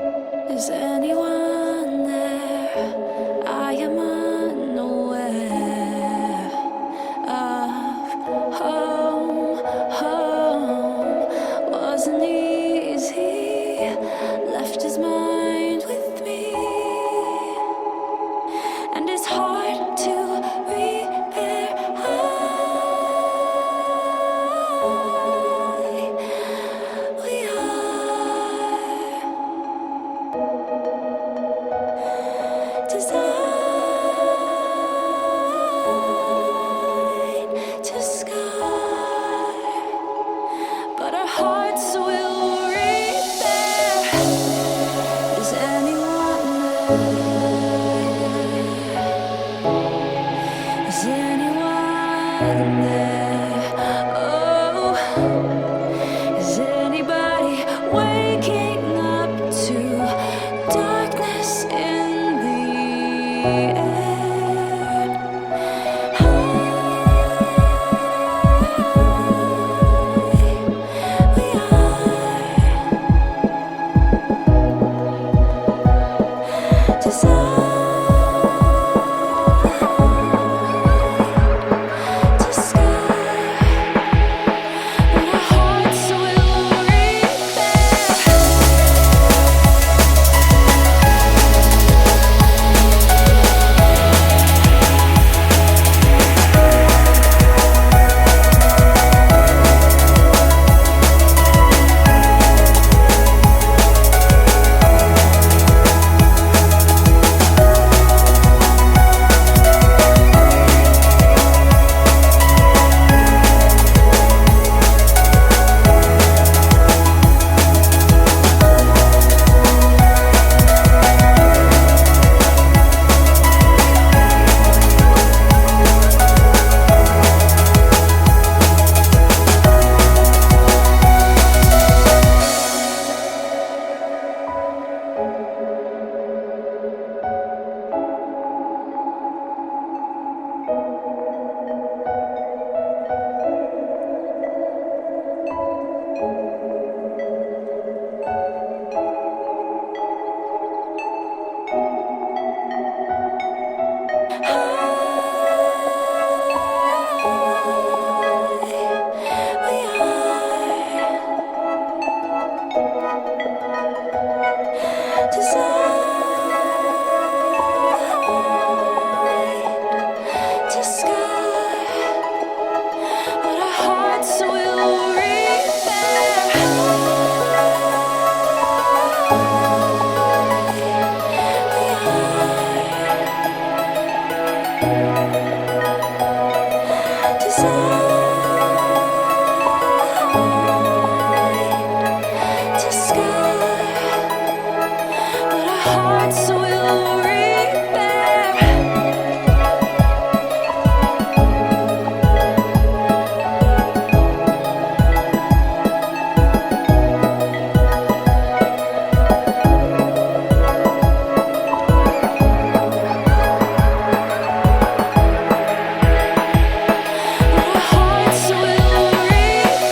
Is anyone there? I am unaware of home. Home wasn't easy. Left his mind with me, and it's hard to repair. We are designed to scar, but our hearts will repair. Is anyone there? Is anyone there? Oh, is anybody waking up to darkness in the air? We are designed to sky, but our hearts will repair. To sky, but our hearts will repair. Designed to sky, but our hearts will repair. But our hearts will repair.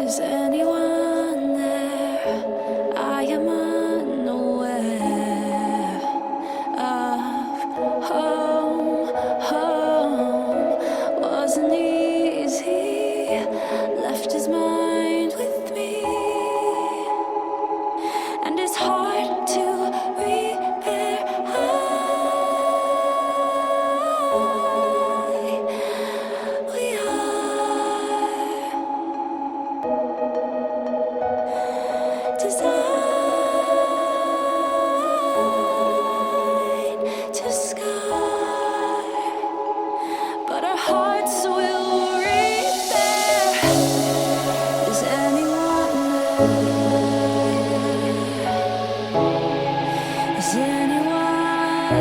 Is anyone there? I am unaware of home. Home wasn't easy. Left his mind with me,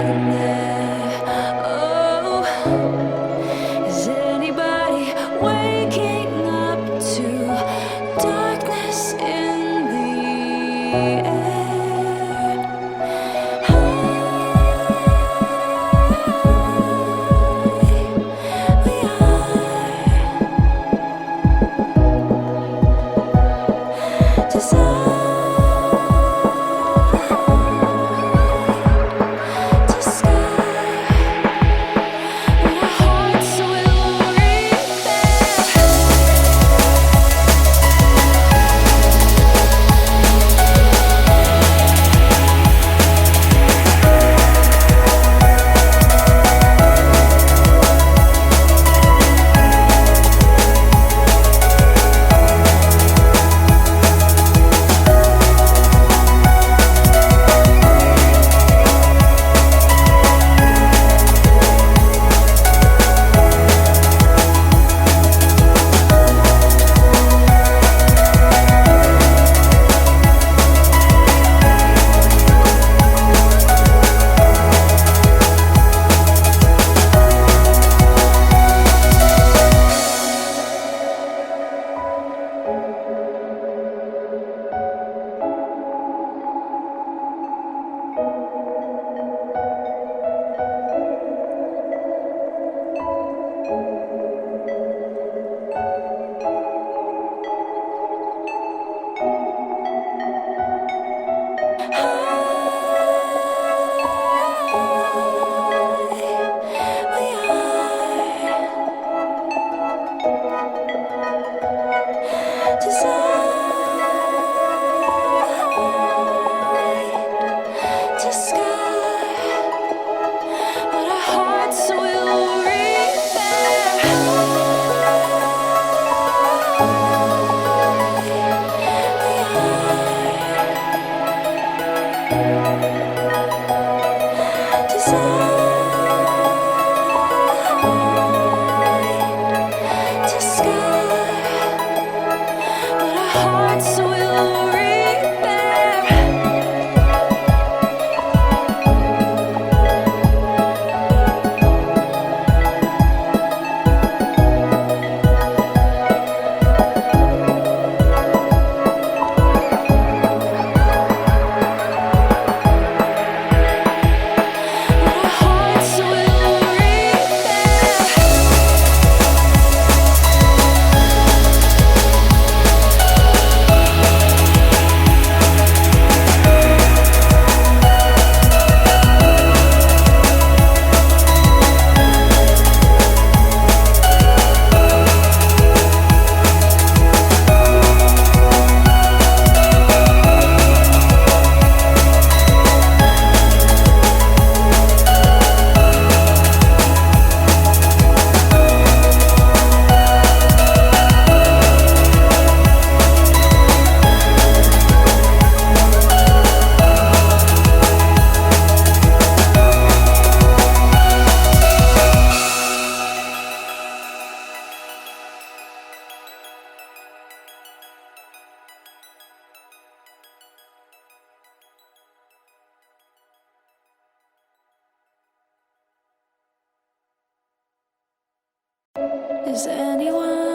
in there? Oh, is anybody waking up to darkness in the air? We are designed to sky, but our hearts will repair. To sky, but our hearts will to sky, but our hearts will repair. But our hearts will repair. Is anyone